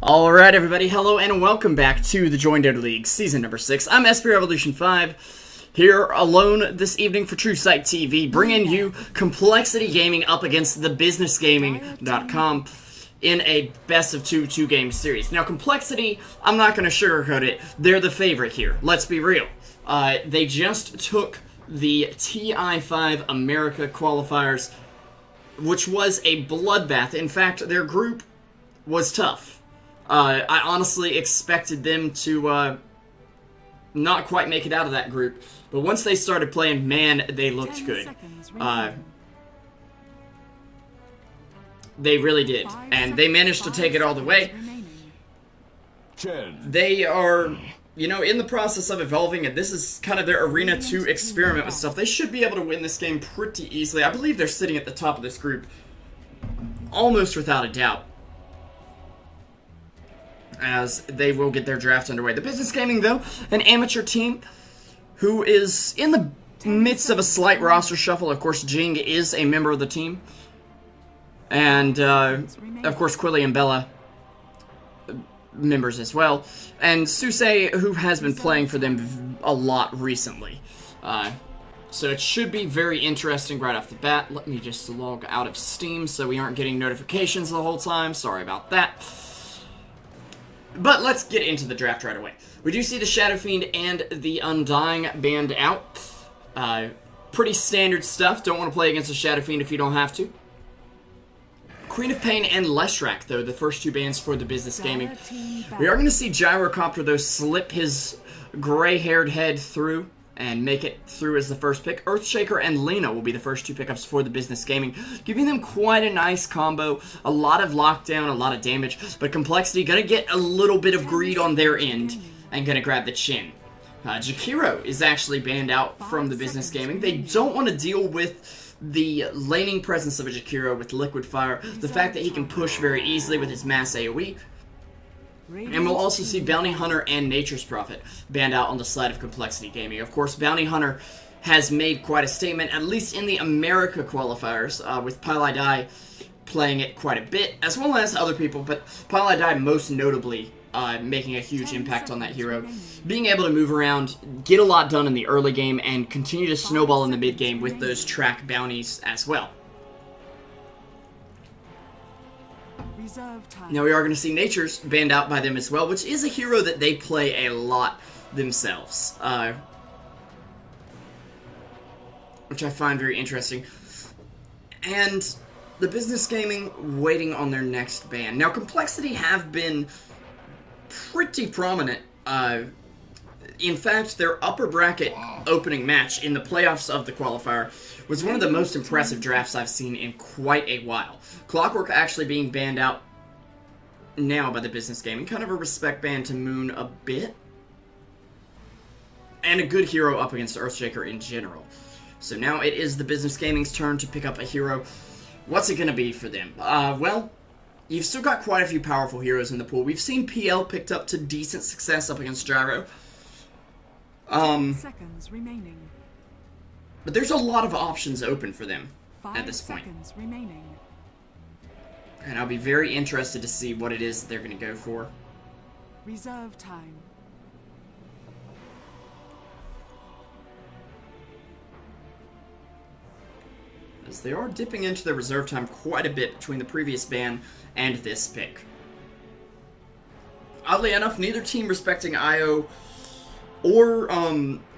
Alright everybody, hello and welcome back to the JDL League, Season number 6. I'm SP Revolution 5, here alone this evening for Truesight TV, bringing you Complexity Gaming up against thebusinessgaming.com in a best of two game series. Now Complexity, I'm not going to sugarcoat it, they're the favorite here, let's be real. They just took the TI5 America qualifiers, which was a bloodbath. In fact, their group was tough. I honestly expected them to not quite make it out of that group, but once they started playing, man, they looked good. They really did, and they managed to take it all the way. They are, you know, in the process of evolving, and this is kind of their arena to experiment with stuff. They should be able to win this game pretty easily. I believe they're sitting at the top of this group, almost without a doubt, as they will get their draft underway. The Business Gaming, though, an amateur team who is in the midst of a slight roster shuffle. Of course, Jing is a member of the team. And, of course, Quilly and Bella, members as well. And Suse, who has been playing for them a lot recently. So it should be very interesting right off the bat. Let me just log out of Steam so we aren't getting notifications the whole time. Sorry about that. But let's get into the draft right away. We do see the Shadow Fiend and the Undying banned out. Pretty standard stuff. Don't want to play against the Shadow Fiend if you don't have to. Queen of Pain and Leshrac, though, the first two bans for the Business Gaming. We are going to see Gyrocopter, though, slip his gray-haired head through and make it through as the first pick. Earthshaker and Lena will be the first two pickups for the Business Gaming, giving them quite a nice combo. A lot of lockdown, a lot of damage, but Complexity gonna get a little bit of greed on their end and gonna grab the chin. Jakiro is actually banned out from the Business Gaming. They don't want to deal with the laning presence of a Jakiro with Liquid Fire, the fact that he can push very easily with his mass AoE. And we'll also see Bounty Hunter and Nature's Prophet banned out on the side of Complexity Gaming. Of course, Bounty Hunter has made quite a statement, at least in the America qualifiers, with PlagueDota playing it quite a bit, as well as other people, but PlagueDota most notably making a huge impact on that hero. Being able to move around, get a lot done in the early game, and continue to snowball in the mid game with those track bounties as well. Now we are going to see Nature's banned out by them as well, which is a hero that they play a lot themselves, which I find very interesting. And the Business Gaming waiting on their next ban. Now Complexity have been pretty prominent. In fact, their upper bracket opening match in the playoffs of the qualifier was one of the most impressive drafts I've seen in quite a while. Clockwork actually being banned out now by the Business Gaming. Kind of a respect ban to Moon a bit. And a good hero up against Earthshaker in general. So now it is the Business Gaming's turn to pick up a hero. What's it going to be for them? Well, you've still got quite a few powerful heroes in the pool. We've seen PL picked up to decent success up against Gyro. Seconds remaining. But there's a lot of options open for them at this point. And I'll be very interested to see what it is they're going to go for. Reserve time. As they are dipping into their reserve time quite a bit between the previous ban and this pick. Oddly enough, neither team respecting IO or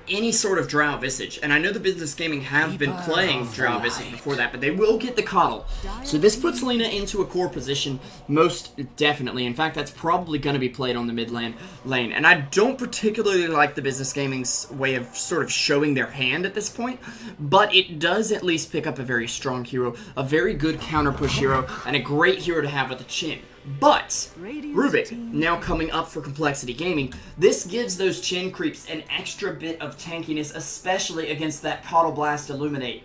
any sort of Drow Visage. And I know the Business Gaming have been playing Drow Visage before that, but they will get the CoL. So this puts Lena into a core position, most definitely. In fact, that's probably going to be played on the mid lane. And I don't particularly like the Business Gaming's way of sort of showing their hand at this point, but it does at least pick up a very strong hero, a very good counter push hero, and a great hero to have with the chin. But Rubik, now coming up for Complexity Gaming, this gives those chin creeps an extra bit of tankiness, especially against that CoL Blast Illuminate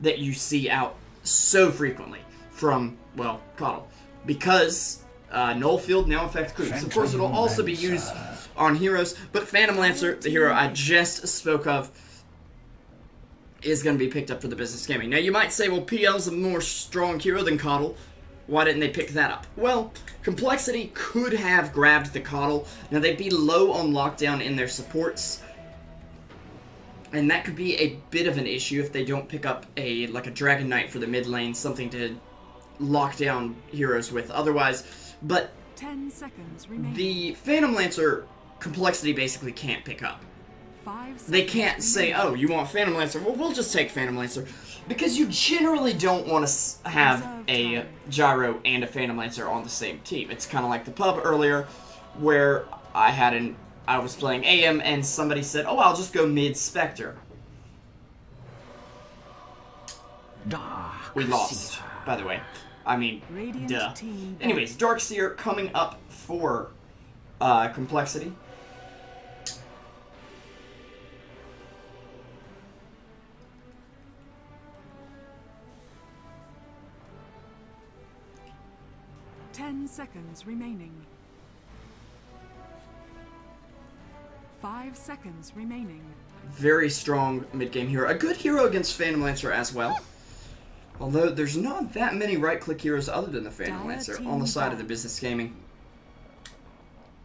that you see out so frequently from, well, CoL. Because Null Field now affects creeps. Of course, it'll also be used on heroes, but Phantom Lancer, the hero I just spoke of, is going to be picked up for the Business Gaming. Now, you might say, well, PL's a more strong hero than CoL. Why didn't they pick that up? Well, Complexity could have grabbed the CoL. Now, they'd be low on lockdown in their supports, and that could be a bit of an issue if they don't pick up like a Dragon Knight for the mid lane, something to lock down heroes with otherwise. But 10 seconds remaining. The Phantom Lancer, Complexity basically can't pick up. 5 seconds They can't say, oh, you want Phantom Lancer? Well, we'll just take Phantom Lancer. Because you generally don't want to have a Gyro and a Phantom Lancer on the same team. It's kind of like the pub earlier, where I was playing AM and somebody said, oh, I'll just go mid Spectre. We lost, by the way. I mean, duh. Anyways, Darkseer coming up for Complexity. Seconds remaining. 5 seconds remaining. Very strong mid-game hero. A good hero against Phantom Lancer as well. Although there's not that many right-click heroes other than the Phantom Lancer on the side of the business gaming.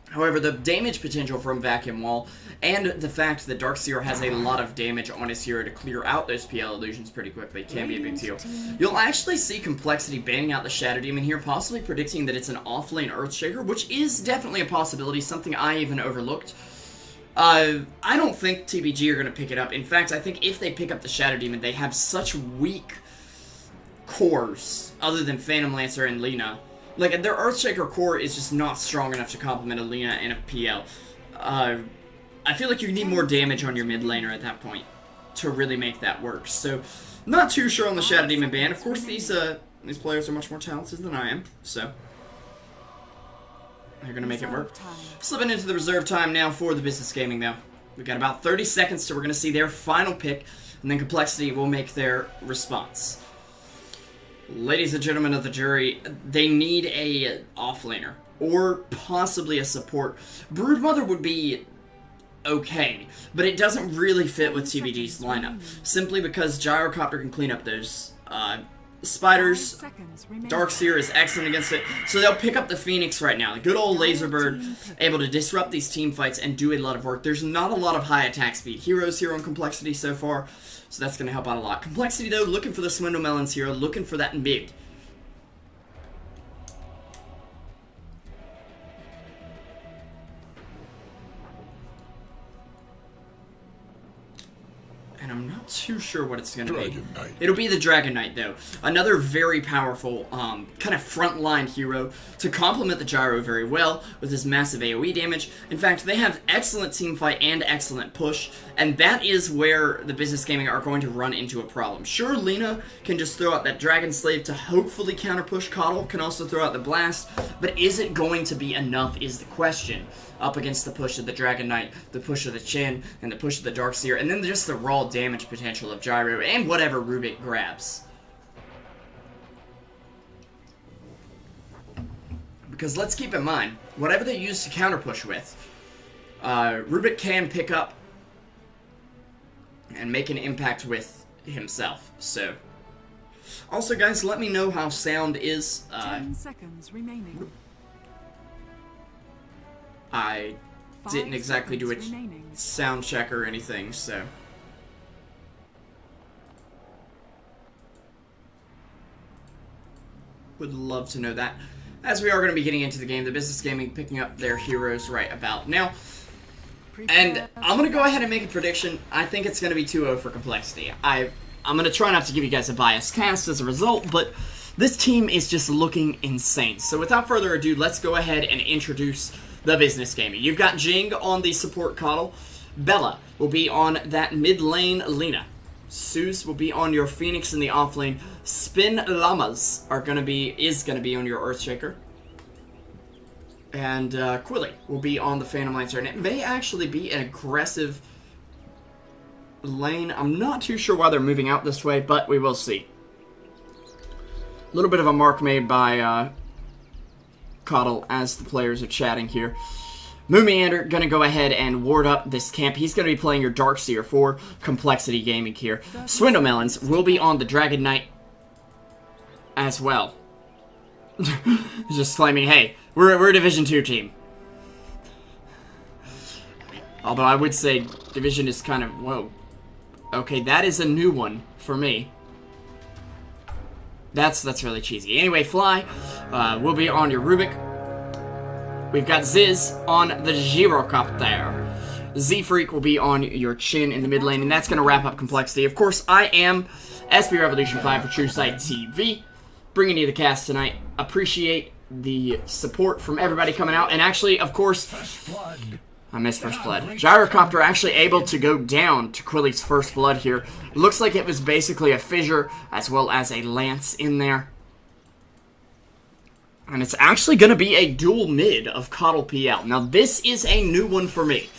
However, the damage potential from Vacuum Wall and the fact that Darkseer has a lot of damage on his hero to clear out those PL illusions pretty quickly can be a big deal. You'll actually see Complexity banning out the Shadow Demon here, possibly predicting that it's an offlane Earthshaker, which is definitely a possibility, something I even overlooked. I don't think TBG are going to pick it up. In fact, I think if they pick up the Shadow Demon, they have such weak cores, other than Phantom Lancer and Lina. Like, their Earthshaker core is just not strong enough to complement a Lina and a PL. I feel like you need more damage on your mid laner at that point to really make that work. So, not too sure on the Shadow Demon ban. Of course, these players are much more talented than I am, so they're gonna make it work. Slipping into the reserve time now for the business gaming, though. We've got about 30 seconds till we're gonna see their final pick, and then Complexity will make their response. Ladies and gentlemen of the jury, they need a offlaner, or possibly a support. Broodmother would be okay, but it doesn't really fit with TBG's lineup, simply because Gyrocopter can clean up those spiders. Darkseer is excellent against it, so they'll pick up the Phoenix right now. The good old Laserbird, able to disrupt these team fights and do a lot of work. There's not a lot of high attack speed heroes here on Complexity so far, so that's going to help out a lot. Complexity, though, looking for the Swindle Melons hero, looking for that mid. And I'm not too sure what it's going to be. It'll be the Dragon Knight, though. Another very powerful, kind of frontline hero to complement the Gyro very well with his massive AoE damage. In fact, they have excellent teamfight and excellent push, and that is where the business gaming are going to run into a problem. Sure, Lina can just throw out that Dragon Slave to hopefully counter-push. CoL can also throw out the Blast, but is it going to be enough is the question. Up against the push of the Dragon Knight, the push of the Chin, and the push of the Darkseer, and then just the raw damage potential of Gyro, and whatever Rubik grabs. Because let's keep in mind, whatever they use to counter-push with, Rubik can pick up and make an impact with himself, so. Also, guys, let me know how sound is. 10 seconds remaining. I didn't exactly do a sound check or anything, so. Would love to know that. As we are going to be getting into the game, the business gaming picking up their heroes right about now. And I'm going to go ahead and make a prediction. I think it's going to be 2-0 for Complexity. I'm going to try not to give you guys a biased cast as a result, but this team is just looking insane. So without further ado, let's go ahead and introduce the business gaming. You've got Jing on the support CoL. Bella will be on that mid lane Lina. Suze will be on your Phoenix in the off lane. Spin Llamas is gonna be on your Earthshaker. And Quilly will be on the Phantom Lancer. And it may actually be an aggressive lane. I'm not too sure why they're moving out this way, but we will see. A little bit of a mark made by CoL as the players are chatting here. Moomeander gonna go ahead and ward up this camp. He's gonna be playing your Darkseer for Complexity Gaming here. Swindle Melons will be on the Dragon Knight as well. Just claiming, hey, we're a Division 2 team. Although I would say Division is kind of, whoa. Okay, that is a new one for me. That's really cheesy. Anyway, Fly will be on your Rubik. We've got Ziz on the Gyrocopter. Z-Freak will be on your Chin in the mid lane, and that's going to wrap up Complexity. Of course, I am SB Revolution 5 for Truesight TV, bringing you the cast tonight. Appreciate the support from everybody coming out, and actually, of course, I missed First Blood. Gyrocopter actually able to go down to Quilly's First Blood here. Looks like it was basically a fissure as well as a lance in there. And it's actually going to be a dual mid of CoL PL. Now, this is a new one for me.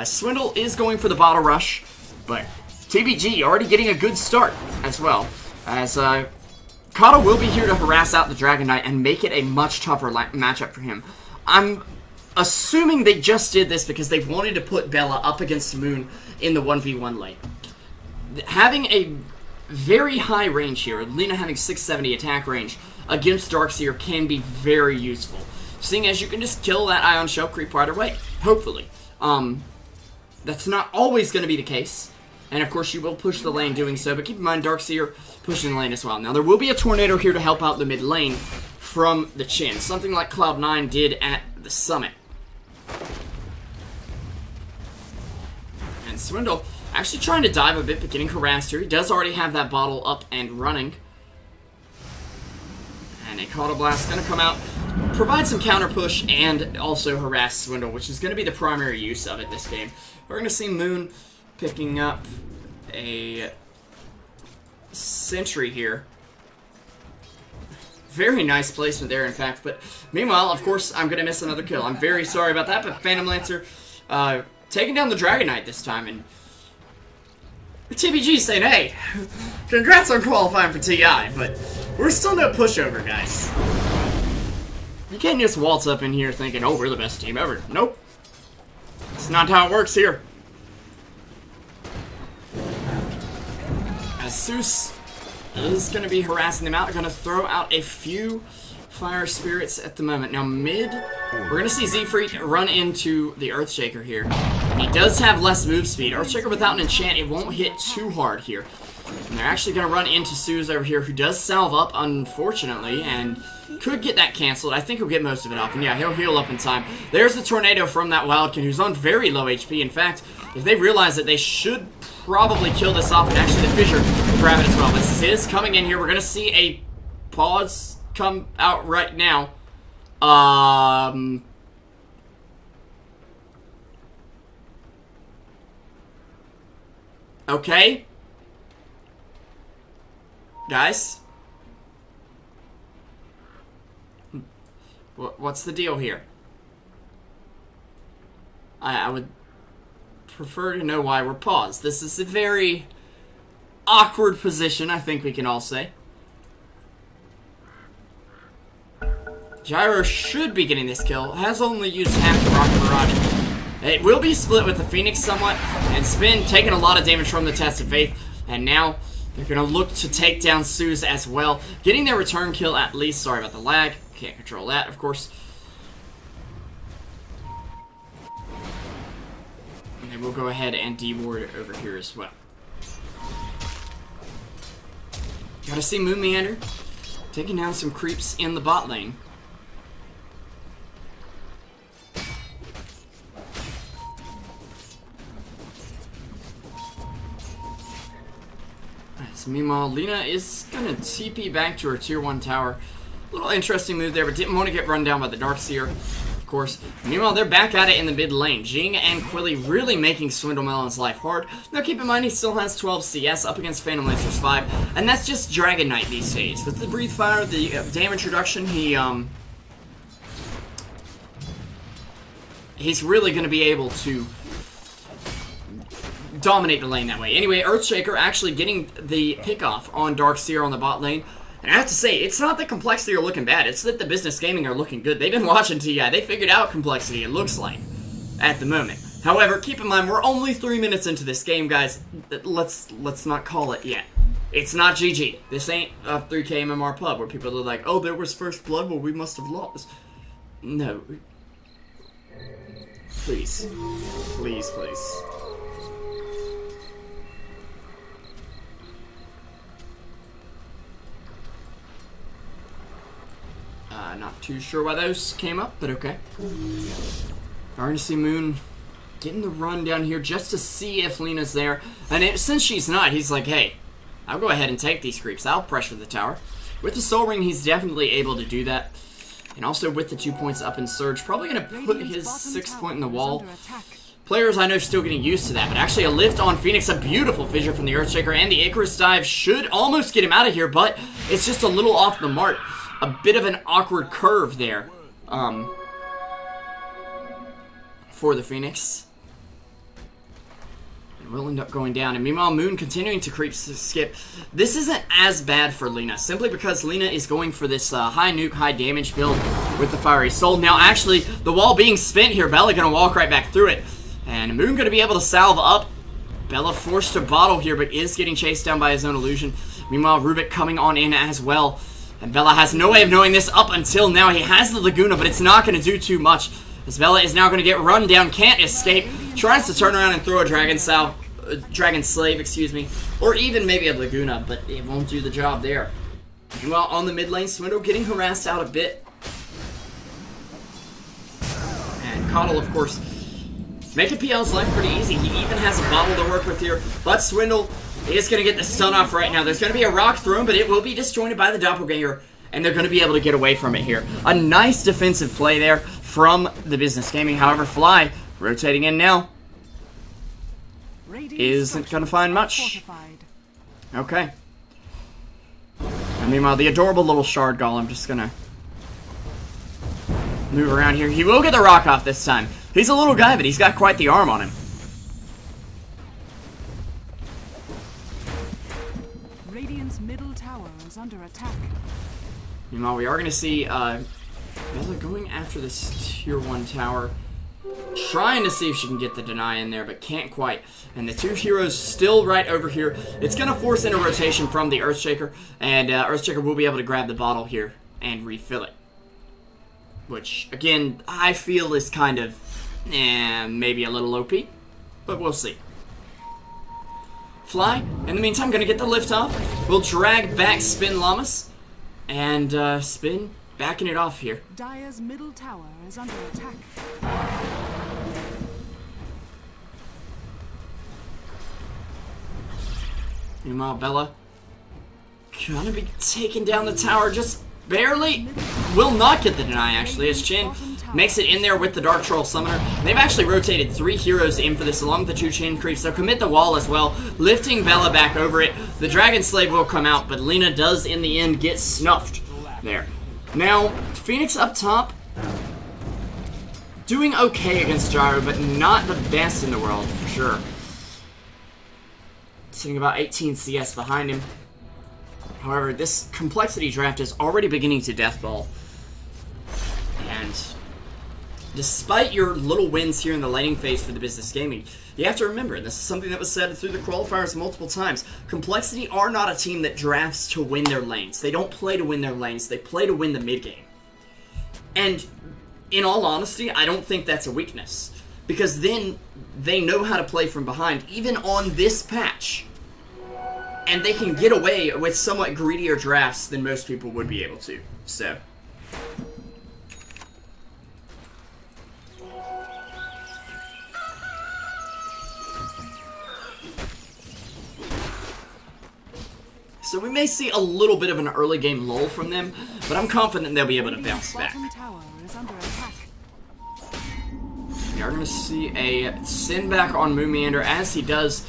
Swindle is going for the bottle rush, but TBG already getting a good start as well. As CoL will be here to harass out the Dragon Knight and make it a much tougher matchup for him. I'm assuming they just did this because they wanted to put Bella up against Moon in the 1v1 lane. Having a very high range here, Lina having 670 attack range against Darkseer can be very useful, seeing as you can just kill that Ion Shell creep right away, hopefully. That's not always going to be the case, and of course you will push the lane doing so, but keep in mind Darkseer pushing the lane as well. Now there will be a Tornado here to help out the mid lane from the Chin, something like Cloud9 did at the Summit. And Swindle actually trying to dive a bit, but getting harassed here. He does already have that bottle up and running. And a Cauda Blast going to come out, provide some counter push, and also harass Swindle, which is going to be the primary use of it this game. We're going to see Moon picking up a Sentry here. Very nice placement there, in fact. But meanwhile, of course, I'm going to miss another kill. I'm very sorry about that, but Phantom Lancer taking down the Dragon Knight this time. And TBG saying, hey, congrats on qualifying for TI, but we're still no pushover, guys. You can't just waltz up in here thinking, oh, we're the best team ever. Nope. That's not how it works here. As Zeus is going to be harassing them out. Going to throw out a few Fire Spirits at the moment. Now mid, we're going to see Z-Freak run into the Earthshaker here. And he does have less move speed. Earthshaker without an enchant, it won't hit too hard here. And they're actually going to run into Suze over here, who does salve up, unfortunately, and could get that canceled. I think he'll get most of it off. And yeah, he'll heal up in time. There's the Tornado from that Wildkin, who's on very low HP. In fact, if they realize that they should probably kill this off, and actually the Fissure grab it as well. This is coming in here. We're going to see a pause come out right now. Okay. Guys? What's the deal here? I would prefer to know why we're paused. This is a very awkward position, I think we can all say. Gyro should be getting this kill. Has only used half the Rocket Barrage. It will be split with the Phoenix somewhat, and Spin taking a lot of damage from the Test of Faith, and now they're going to look to take down Suze as well. Getting their return kill at least. Sorry about the lag. Can't control that, of course. And then we'll go ahead and de-ward over here as well. Gotta see Moon Meander taking down some creeps in the bot lane. So meanwhile, Lina is going to TP back to her tier 1 tower. A little interesting move there, but didn't want to get run down by the Darkseer, of course. Meanwhile, they're back at it in the mid lane. Jing and Quilly really making Swindle Melon's life hard. Now keep in mind, he still has 12 CS up against Phantom Lancer's 5, and that's just Dragon Knight these days. With the Breathe Fire, the damage reduction, he's really going to be able to dominate the lane that way. Anyway, Earthshaker actually getting the pick-off on Darkseer on the bot lane. And I have to say, it's not that Complexity are looking bad, it's that the Business Gaming are looking good. They've been watching TI. They figured out Complexity, it looks like, at the moment. However, keep in mind, we're only 3 minutes into this game, guys. Let's not call it yet. It's not GG. This ain't a 3K MMR pub where people are like, oh, there was first blood, well, we must have lost. No. Please. Please, please. Not too sure why those came up, but okay. Moon getting the run down here just to see if Lena's there. And since she's not, he's like, hey, I'll go ahead and take these creeps. I'll pressure the tower. With the Soul Ring, he's definitely able to do that. And also with the 2 points up in Surge, probably going to put his 6th point in the wall. Players I know still getting used to that, but actually a lift on Phoenix, a beautiful fissure from the Earthshaker, and the Icarus dive should almost get him out of here, but it's just a little off the mark. A bit of an awkward curve there for the Phoenix. And we'll end up going down. And meanwhile, Moon continuing to creep skip. This isn't as bad for Lena, simply because Lena is going for this high nuke, high damage build with the Fiery Soul. Now, actually, the wall being spent here, Bella going to walk right back through it. And Moon going to be able to salve up. Bella forced to bottle here, but is getting chased down by his own illusion. Meanwhile, Rubik coming on in as well. And Bella has no way of knowing this up until now. He has the Laguna, but it's not going to do too much. As Bella is now going to get run down, can't escape. Tries to turn around and throw a Dragon Slave, excuse me. Or even maybe a Laguna, but it won't do the job there. Meanwhile, on the mid lane, Swindle getting harassed out a bit. And CoL, of course, making PL's life pretty easy. He even has a bottle to work with here. But Swindle is going to get the stun off right now. There's going to be a rock thrown, but it will be disjointed by the Doppelganger, and they're going to be able to get away from it here. A nice defensive play there from the Business Gaming. However, Fly, rotating in now, isn't going to find much. Okay. And meanwhile, the adorable little Shard Golem just going to move around here. He will get the rock off this time. He's a little guy, but he's got quite the arm on him. Radiant's middle tower is under attack. Meanwhile, we are going to see Bella going after this tier 1 tower. Trying to see if she can get the deny in there, but can't quite. And the 2 heroes still right over here. It's going to force in a rotation from the Earthshaker. And Earthshaker will be able to grab the bottle here and refill it. Which, again, I feel is kind of, maybe a little OP. But we'll see. Fly, in the meantime, going to get the lift off. We'll drag back Spin Llamas. And Spin backing it off here. Dire's middle tower is under attack. Meanwhile, Bella gonna be taking down the tower just barely. Will not get the deny, actually, as Chin makes it in there with the Dark Troll Summoner. They've actually rotated 3 heroes in for this, along with the 2 chain creeps. They'll commit the wall as well, lifting Bella back over it. The Dragon Slave will come out, but Lena does, in the end, get snuffed there. Now, Phoenix up top, doing okay against Gyro, but not the best in the world, for sure. Sitting about 18 CS behind him. However, this complexity draft is already beginning to deathball. And despite your little wins here in the laning phase for the Business Gaming, you have to remember, and this is something that was said through the qualifiers multiple times, Complexity are not a team that drafts to win their lanes. They don't play to win their lanes, they play to win the mid game. And in all honesty, I don't think that's a weakness. Because then they know how to play from behind, even on this patch. And they can get away with somewhat greedier drafts than most people would be able to. So. So we may see a little bit of an early game lull from them, but I'm confident they'll be able to bounce back. We are going to see a send back on Moon Meander as he does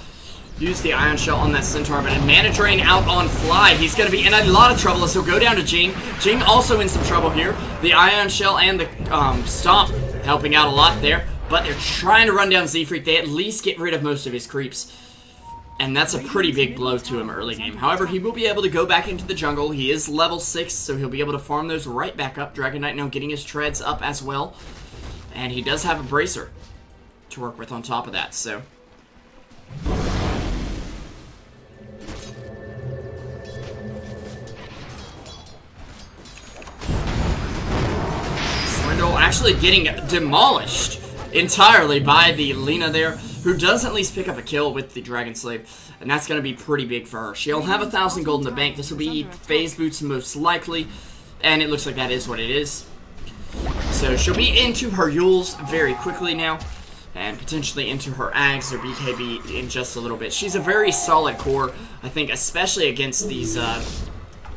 use the Ion Shell on that Centaur, but a Mana Drain out on Fly. He's going to be in a lot of trouble as he'll go down to Jing. Jing also in some trouble here. The Ion Shell and the Stomp helping out a lot there, but they're trying to run down Z-Freak. They at least get rid of most of his creeps. And that's a pretty big blow to him early game. However, he will be able to go back into the jungle. He is level 6, so he'll be able to farm those right back up. Dragon Knight now getting his treads up as well. And he does have a Bracer to work with on top of that, so. actually getting demolished entirely by the Lina there, who does at least pick up a kill with the Dragon Slave, and that's going to be pretty big for her. She'll have 1,000 gold in the bank. This will be phase boots most likely, and it looks like that is what it is. So she'll be into her Yules very quickly now, and potentially into her Ags or BKB in just a little bit. She's a very solid core, I think, especially against these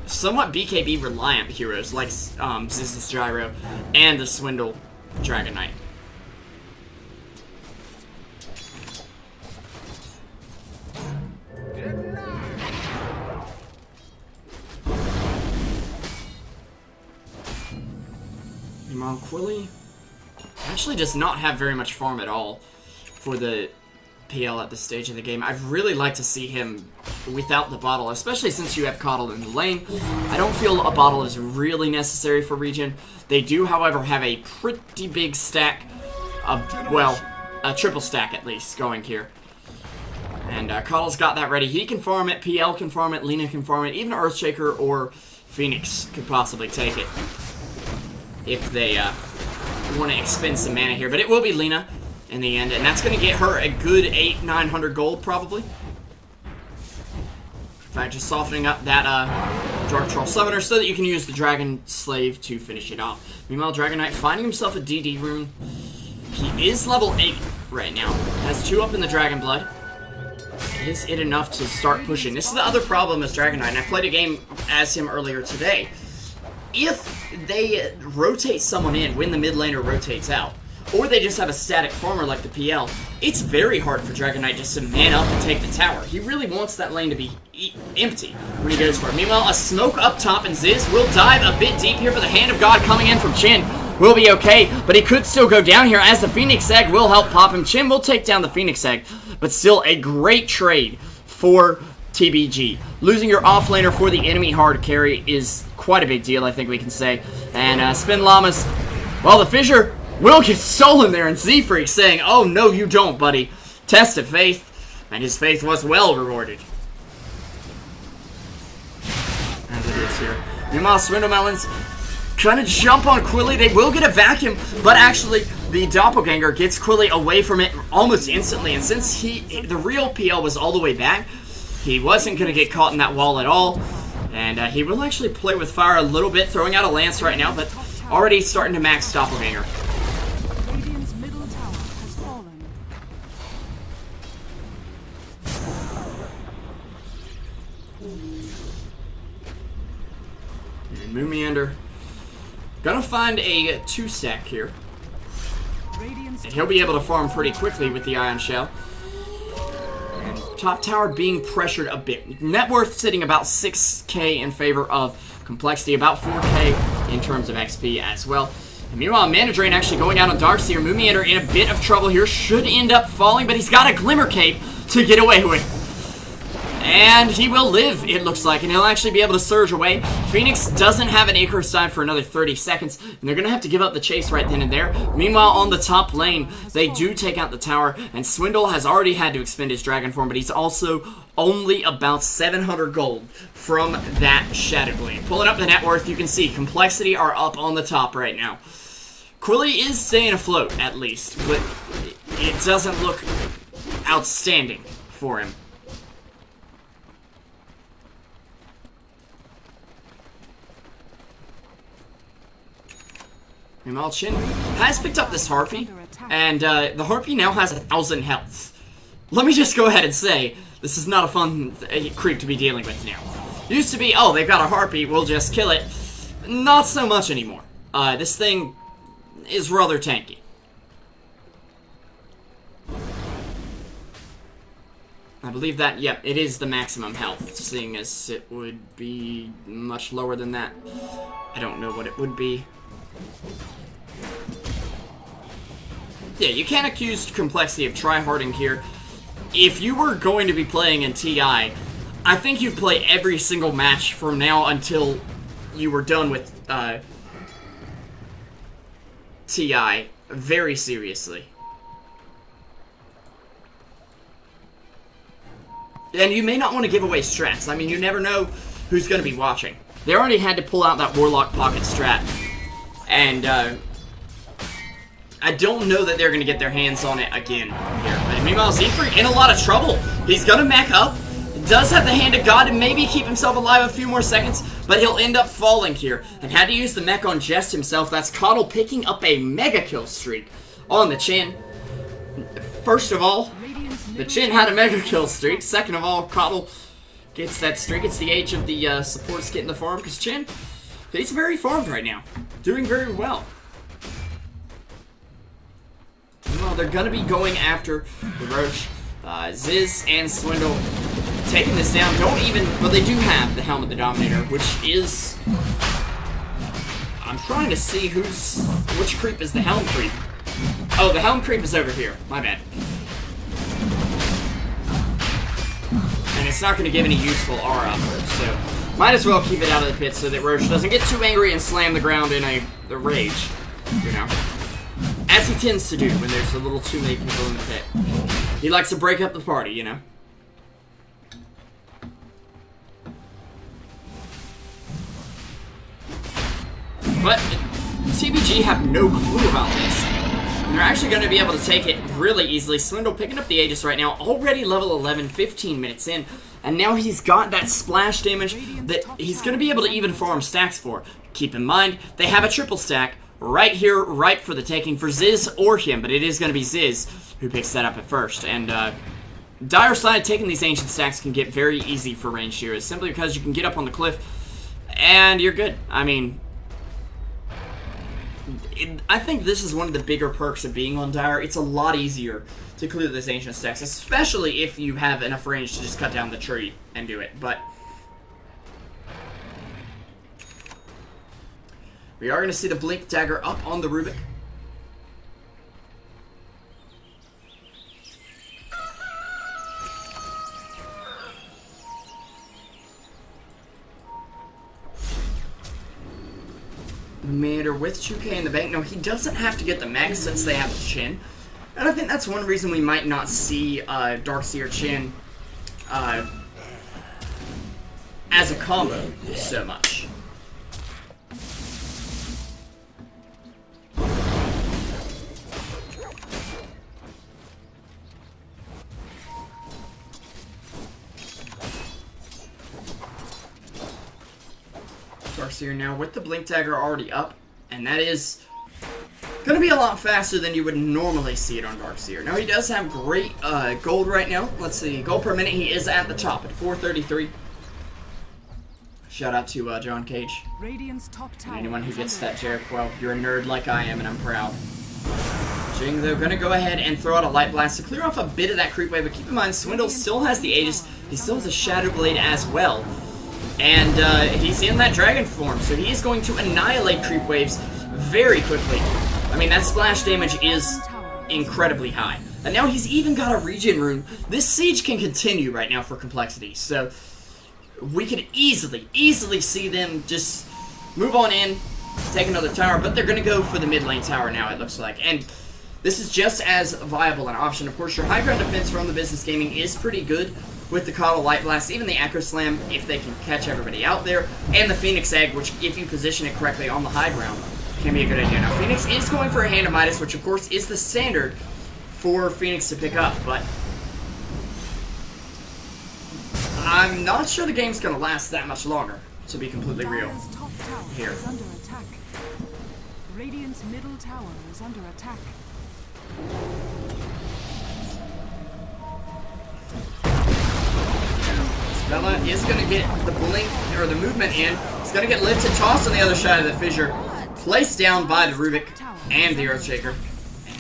somewhat BKB reliant heroes like Ziz's Gyro and the Swindle Dragon Knight. Meanwhile, Quilly actually does not have very much farm at all for the PL at this stage of the game. I'd really like to see him without the bottle, especially since you have CoL in the lane. I don't feel a bottle is really necessary for regen. They do, however, have a pretty big stack of, well, a triple stack at least going here. And CoL's got that ready. He can farm it, PL can farm it, Lina can farm it, even Earthshaker or Phoenix could possibly take it if they want to expend some mana here. But it will be Lina in the end, and that's going to get her a good 800-900 gold probably. In fact, just softening up that Dark Troll Summoner so that you can use the Dragon Slave to finish it off. Meanwhile, Dragon Knight finding himself a DD rune. He is level 8 right now. Has 2 up in the Dragon Blood. Is it enough to start pushing? This is the other problem as Dragon Knight, and I played a game as him earlier today. If they rotate someone in when the mid laner rotates out, or they just have a static farmer like the PL, it's very hard for Dragon Knight just to man up and take the tower. He really wants that lane to be empty when he goes for it. Meanwhile, a smoke up top, and Ziz will dive a bit deep here, but the Hand of God coming in from Chin will be okay, but he could still go down here as the Phoenix Egg will help pop him. Chin will take down the Phoenix Egg, but still a great trade for TBG. Losing your offlaner for the enemy hard carry is quite a big deal, I think we can say. And Spin Llamas, well, the Fissure will get stolen there, and Z-Freak saying, oh no you don't, buddy. Test of faith, and his faith was well rewarded. As it is here. Meanwhile, Swindle Melons trying to jump on Quilly. They will get a vacuum, but actually the Doppelganger gets Quilly away from it almost instantly, and since the real PL was all the way back, he wasn't going to get caught in that wall at all, and he will actually play with fire a little bit, throwing out a Lance right now, but already starting to max Doppelganger. Radiant's middle tower has fallen. And Moon Meander gonna find a 2-stack here, and he'll be able to farm pretty quickly with the Ion Shell. Top tower being pressured a bit. Net worth sitting about 6k in favor of Complexity, about 4k in terms of XP as well. And meanwhile, Mana Drain actually going out on Darkseer. Moon Meander in a bit of trouble here. Should end up falling, but he's got a Glimmer Cape to get away with. And he will live, it looks like, and he'll actually be able to surge away. Phoenix doesn't have an Icarus time for another 30 seconds, and they're going to have to give up the chase right then and there. Meanwhile, on the top lane, they do take out the tower, and Swindle has already had to expend his Dragon form, but he's also only about 700 gold from that Shadow Blade. Pulling up the net worth, you can see Complexity are up on the top right now. Quilly is staying afloat, at least, but it doesn't look outstanding for him. Meanwhile, Chin has picked up this Harpy, and the Harpy now has 1,000 health. Let me just go ahead and say, this is not a fun creep to be dealing with now. Used to be, oh, they've got a Harpy, we'll just kill it. Not so much anymore. This thing is rather tanky. I believe that, yep, it is the maximum health, seeing as it would be much lower than that. I don't know what it would be. Yeah, you can't accuse Complexity of tryharding here. If you were going to be playing in TI, I think you'd play every single match from now until you were done with TI very seriously. And you may not want to give away strats. I mean, you never know who's going to be watching. They already had to pull out that Warlock Pocket strat. And I don't know that they're going to get their hands on it again here. But meanwhile, Siegfried in a lot of trouble. He's going to mech up. Does have the hand of God to maybe keep himself alive a few more seconds, but he'll end up falling here. And had to use the mech on Jest himself. That's CoL picking up a mega kill streak on the Chin. First of all, the Chin had a mega kill streak. Second of all, CoL gets that streak. It's the age of the supports getting the farm, because Chin, he's very farmed right now. Doing very well. Well, they're going to be going after the Roche. Ziz and Swindle taking this down. Don't even... Well, they do have the Helm of the Dominator, which is... I'm trying to see which creep is the Helm creep. Oh, the Helm creep is over here. My bad. And it's not going to give any useful aura, so might as well keep it out of the pit so that Roche doesn't get too angry and slam the ground in a rage, you know. As he tends to do when there's a little too many people in the pit. He likes to break up the party, you know. But TBG have no clue about this. And they're actually going to be able to take it really easily. Swindle picking up the Aegis right now, already level 11, 15 minutes in. And now he's got that splash damage that he's going to be able to even farm stacks for. Keep in mind, they have a triple stack right here, ripe for the taking for Ziz or him, but it is going to be Ziz who picks that up at first. And dire side, taking these ancient stacks can get very easy for ranged heroes, simply because you can get up on the cliff and you're good. I mean, I think this is one of the bigger perks of being on Dire. It's a lot easier to clear this ancient stacks, especially if you have enough range to just cut down the tree and do it. But we are going to see the Blink Dagger up on the Rubik. Commander with 2k in the bank. No, he doesn't have to get the max since they have the Chin. And I think that's one reason we might not see Darkseer Chin as a combo so much. Darkseer now with the Blink Dagger already up, and that is going to be a lot faster than you would normally see it on Darkseer. Now, he does have great gold right now. Let's see, gold per minute, he is at the top at 433. Shout out to John Cage. And anyone who gets that Jericho, you're a nerd like I am, and I'm proud. Jing, though, going to go ahead and throw out a Light Blast to clear off a bit of that creep wave, but keep in mind, Swindle still has the Aegis. He still has a Shadow Blade as well. And he's in that dragon form, so he is going to annihilate creep waves very quickly. I mean, that splash damage is incredibly high. And now he's even got a regen rune. This siege can continue right now for complexity, so we could easily see them just move on in, take another tower, but they're going to go for the mid lane tower now, it looks like. And this is just as viable an option. Of course, your high ground defense from the Business Gaming is pretty good with the CoL Light Blast, even the Echo Slam, if they can catch everybody out there, and the Phoenix Egg, which, if you position it correctly on the high ground, can be a good idea. Now, Phoenix is going for a Hand of Midas, which, of course, is the standard for Phoenix to pick up, but I'm not sure the game's going to last that much longer, to be completely real here. Radiant's middle tower is under attack. Bella is going to get the blink, or the movement in. It's going to get lifted, tossed on the other side of the fissure, placed down by the Rubik and the Earthshaker.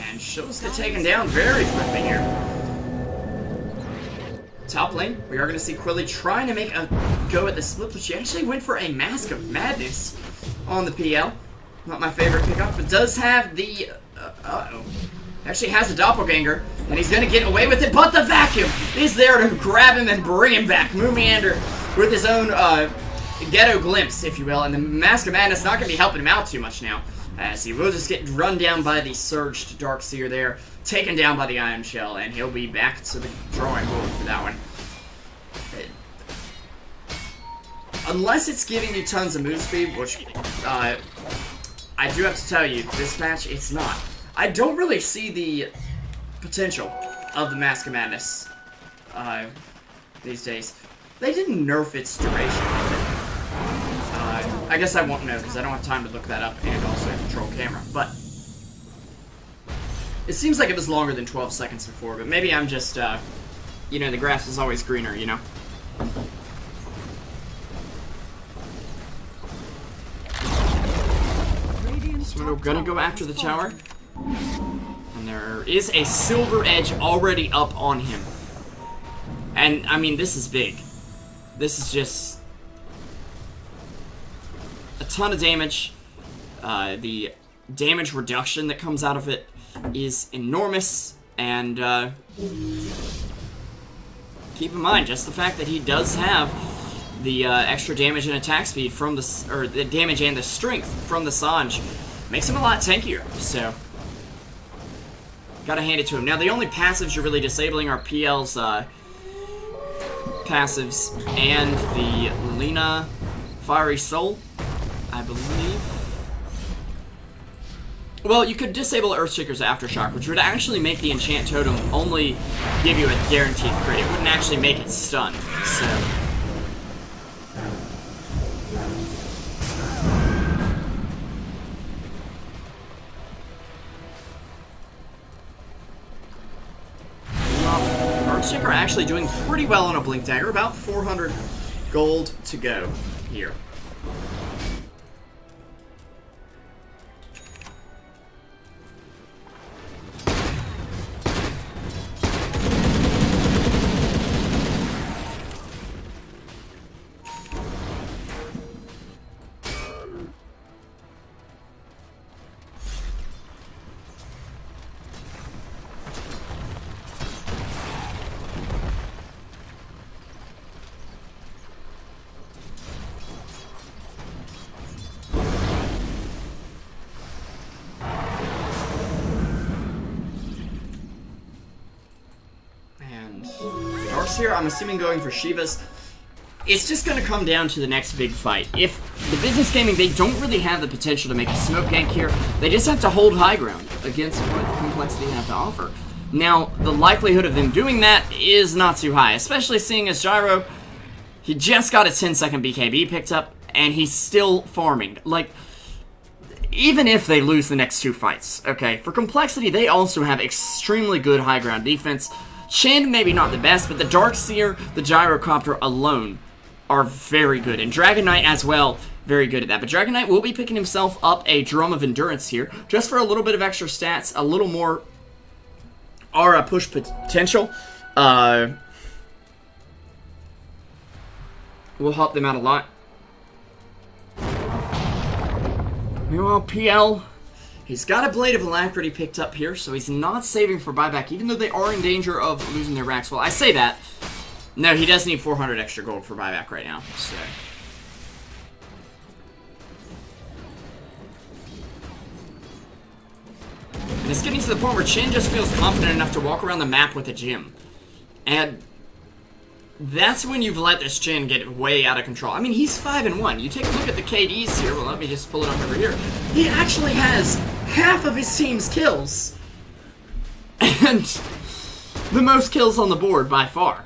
And she'll just get taken down very quickly here. Top lane, we are going to see Quilly trying to make a go at the split, but she actually went for a Mask of Madness on the PL. Not my favorite pickup, but does have the... Actually has a Doppelganger, and he's going to get away with it, but the Vacuum is there to grab him and bring him back. Moomiander with his own ghetto glimpse, if you will, and the Mask of Madness not going to be helping him out too much now, as he will just get run down by the Surged Darkseer there, taken down by the Iron Shell, and he'll be back to the drawing board for that one. Unless it's giving you tons of move speed, which I do have to tell you, this match, it's not. I don't really see the potential of the Mask of Madness these days. They didn't nerf its duration. I guess I won't know because I don't have time to look that up and also control camera. But it seems like it was longer than 12 seconds before. But maybe I'm just, you know, the grass is always greener, you know? So we're gonna go after the tower. And there is a silver edge already up on him. And, I mean, this is big. This is just a ton of damage. The damage reduction that comes out of it is enormous. And, keep in mind, just the fact that he does have the extra damage and attack speed from the, or the damage and the strength from the Sange makes him a lot tankier. So, gotta hand it to him. Now, the only passives you're really disabling are PL's passives and the Lina Fiery Soul, I believe. Well, you could disable Earthshaker's Aftershock, which would actually make the Enchant Totem only give you a guaranteed crit. It wouldn't actually make it stun, so... Earthshaker actually doing pretty well on a Blink Dagger. About 400 gold to go here. Here, I'm assuming going for Shiva's. It's just going to come down to the next big fight. If the Business Gaming, they don't really have the potential to make a smoke gank here, they just have to hold high ground against what Complexity have to offer. Now, the likelihood of them doing that is not too high, especially seeing as Gyro, he just got a 10-second BKB picked up, and he's still farming. Like, even if they lose the next two fights, okay, for Complexity, they also have extremely good high ground defense. Shin, maybe not the best, but the Darkseer, the Gyrocopter alone are very good. And Dragon Knight as well, very good at that. But Dragon Knight will be picking himself up a Drum of Endurance here, just for a little bit of extra stats, a little more aura push potential. Will help them out a lot. Meanwhile, PL... he's got a Blade of Alacrity picked up here, so he's not saving for buyback, even though they are in danger of losing their racks. Well, I say that. No, he does need 400 extra gold for buyback right now, so... and it's getting to the point where Chin just feels confident enough to walk around the map with a gym. And... that's when you've let this Chin get way out of control. I mean, he's 5-1. You take a look at the KDs here. Well, let me just pull it up over here. He actually has half of his team's kills. And the most kills on the board by far.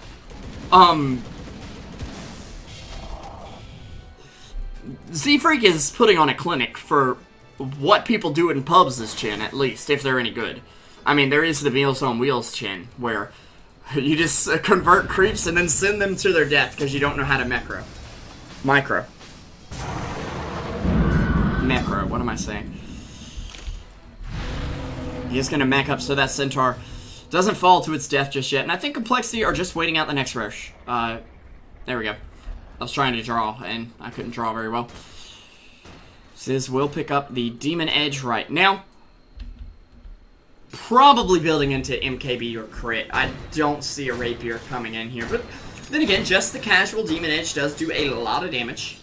Z-Freak is putting on a clinic for what people do in pubs as Chin, at least, if they're any good. I mean, there is the Meals on Wheels Chin, where... you just convert creeps and then send them to their death because you don't know how to Micro, what am I saying? He's going to mech up so that Centaur doesn't fall to its death just yet. And I think Complexity are just waiting out the next rush. There we go. I was trying to draw and I couldn't draw very well. Sizz will pick up the Demon Edge right now. Probably building into MKB or crit. I don't see a Rapier coming in here. But then again, just the casual Demon Edge does do a lot of damage.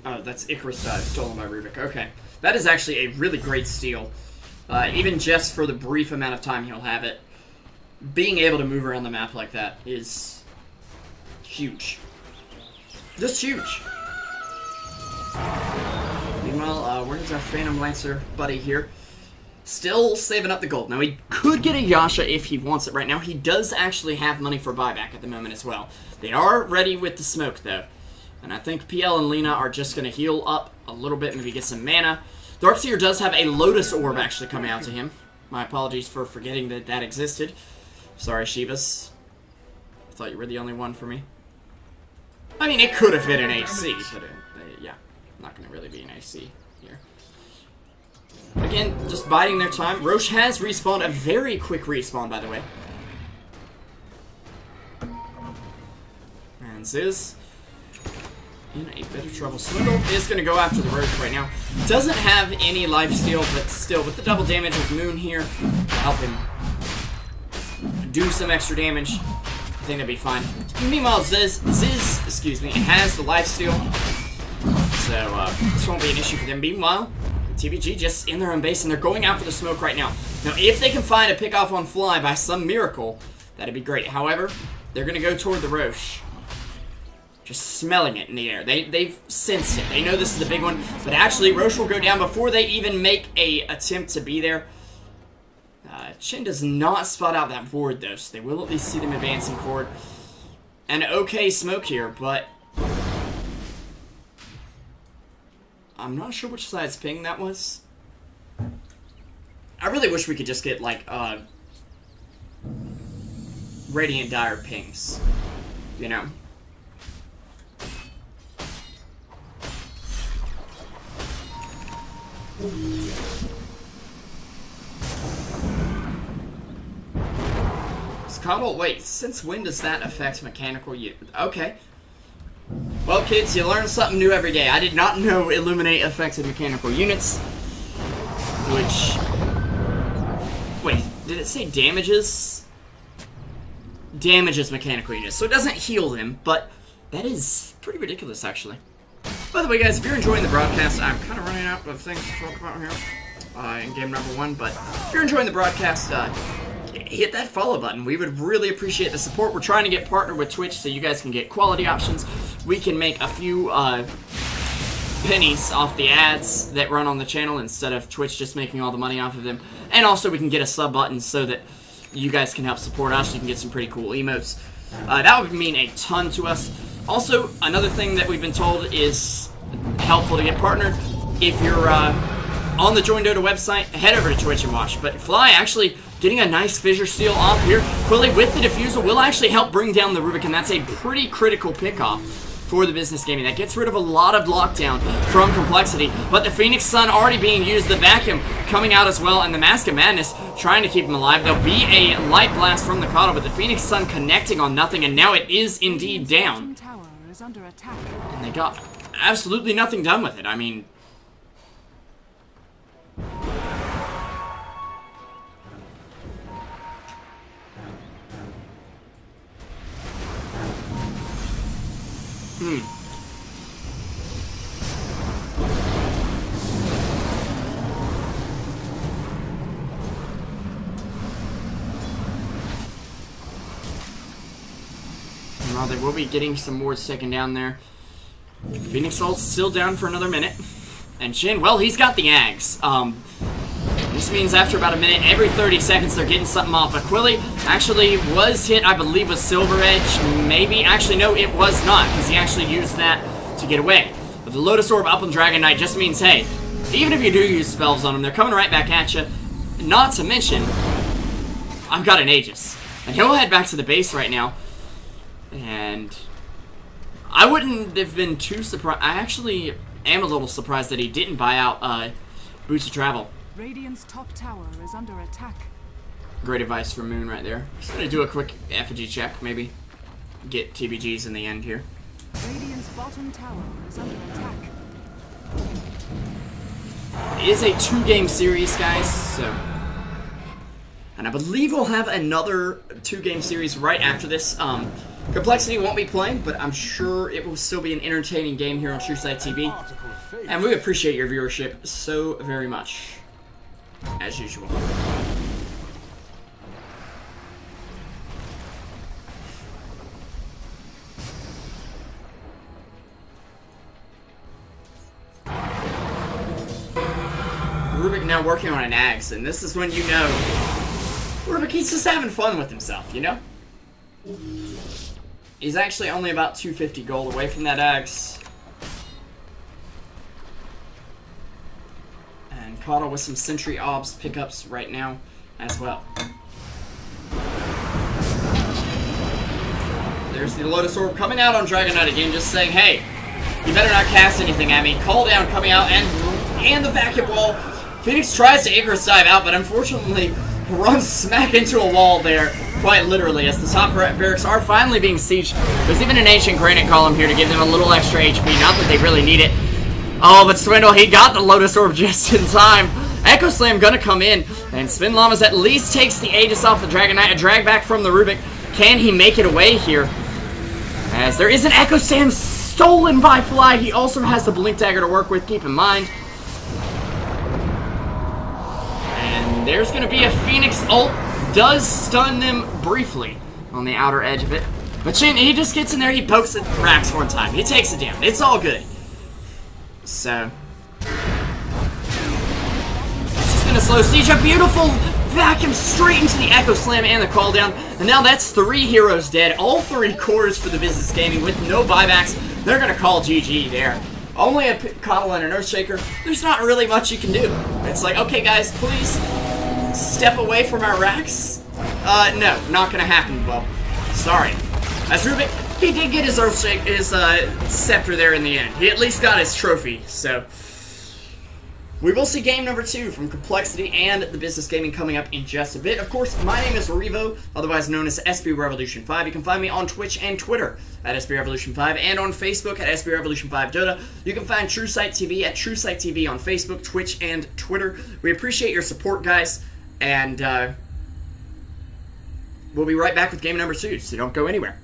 Oh, that's Icarus Dive stolen by Rubik. Okay. That is actually a really great steal. Even just for the brief amount of time he'll have it. being able to move around the map like that is huge. Just huge. Meanwhile, where's our Phantom Lancer buddy here? Still saving up the gold. Now, he could get a Yasha if he wants it right now. He does actually have money for buyback at the moment as well. They are ready with the smoke, though. And I think PL and Lena are just going to heal up a little bit, maybe get some mana. Darkseer does have a Lotus Orb actually coming out to him. My apologies for forgetting that that existed. Sorry, Shivas. I thought you were the only one for me. I mean, it could have been an AC, but yeah, not going to really be an AC here. Again, just biding their time. Roche has respawned, a very quick respawn, by the way. And Ziz in a bit of trouble. Swindle is going to go after the Roche right now. Doesn't have any lifesteal, but still, with the double damage of Moon here, help him do some extra damage. I think that'd be fine. Meanwhile, Ziz, excuse me, has the lifesteal, so this won't be an issue for them. Meanwhile, TBG just in their own base, and they're going out for the smoke right now. Now, if they can find a pick-off on Fly by some miracle, that'd be great. However, they're going to go toward the Roche. Just smelling it in the air. They've sensed it. They know this is a big one, but actually, Roche will go down before they even make a attempt to be there. Chin does not spot out that ward, though, so they will at least see them advancing forward. An okay smoke here, but I'm not sure which side's ping that was. I really wish we could just get, like, Radiant Dire pings, you know? CoL, wait, since when does that affect mechanical unit? Okay. Well, kids, you learn something new every day. I did not know Illuminate affected mechanical units. Which... Wait, did it say damages? Damages mechanical units. So it doesn't heal them, but that is pretty ridiculous, actually. By the way, guys, if you're enjoying the broadcast, I'm kind of running out of things to talk about here in game number 1, but if you're enjoying the broadcast, hit that follow button. We would really appreciate the support. We're trying to get partnered with Twitch so you guys can get quality options. We can make a few pennies off the ads that run on the channel instead of Twitch just making all the money off of them. And also we can get a sub button so that you guys can help support us. You can get some pretty cool emotes. That would mean a ton to us. Also, another thing that we've been told is helpful to get partnered. If you're on the Join Dota website, head over to Twitch and watch. But Fly actually getting a nice fissure steal off here. Quilly with the defusal will actually help bring down the Rubik, and that's a pretty critical pickoff for the business gaming. That gets rid of a lot of lockdown from Complexity, but the Phoenix Sun already being used, the vacuum coming out as well, and the Mask of Madness trying to keep him alive. There'll be a light blast from the CoL, but the Phoenix Sun connecting on nothing, and now it is indeed down. And they got absolutely nothing done with it. I mean... Well, they will be getting some wards taken down there. Phoenix Ult's still down for another minute. And Shin, well, he's got the Ags. This means after about a minute, every 30 seconds, they're getting something off. But Quilly actually was hit, I believe, with Silver Edge. Maybe. Actually, no, it was not, because he actually used that to get away. But the Lotus Orb up on Dragon Knight just means, hey, even if you do use spells on them, they're coming right back at you. Not to mention, I've got an Aegis. And he'll head back to the base right now. And I wouldn't have been too surprised. I actually am a little surprised that he didn't buy out Boots of Travel. Radiant's top tower is under attack. Great advice from Moon right there. Just gonna do a quick effigy check, maybe. Get TBGs in the end here. Radiant's bottom tower is under attack. It is a 2-game series, guys, so... And I believe we'll have another 2-game series right after this. Complexity won't be playing, but I'm sure it will still be an entertaining game here on Truesight TV. And we appreciate your viewership so very much. As usual. Rubik now working on an axe, and this is when you know Rubik, he's just having fun with himself, you know? He's actually only about 250 gold away from that axe. And CoL with some Sentry Obs pickups right now as well. There's the Lotus Orb coming out on Dragondrop again, just saying, hey, you better not cast anything at me. Call down coming out, and the vacuum wall. Phoenix tries to Icarus dive out, but unfortunately runs smack into a wall there, quite literally, as the top barracks are finally being sieged. There's even an Ancient Granite Column here to give them a little extra HP, not that they really need it. Oh, but Swindle, he got the Lotus Orb just in time. Echo Slam gonna come in, and Spin Llamas at least takes the Aegis off the Dragon Knight, a drag back from the Rubik. Can he make it away here? As there is an Echo Slam stolen by Fly. He also has the Blink Dagger to work with, keep in mind. And there's going to be a Phoenix ult. Does stun them briefly on the outer edge of it. But Chin, he just gets in there, he pokes it, racks one time. He takes it down. It's all good. So. It's just going to slow siege. A beautiful vacuum straight into the Echo Slam and the Call Down. And now that's 3 heroes dead. All 3 cores for the Business Gaming with no buybacks. They're going to call GG there. Only a CoL and an Earthshaker. There's not really much you can do. It's like, okay guys, please step away from our racks. No, not going to happen, Bob. Sorry. As Rubik, he did get his Earthshake, his scepter there in the end. He at least got his trophy, so. We will see game number 2 from Complexity and the Business Gaming coming up in just a bit. Of course, my name is Revo, otherwise known as SB Revolution 5. You can find me on Twitch and Twitter at SB Revolution 5 and on Facebook at SB Revolution 5 Dota. You can find Truesight TV at Truesight TV on Facebook, Twitch, and Twitter. We appreciate your support, guys, and we'll be right back with game number 2, so don't go anywhere.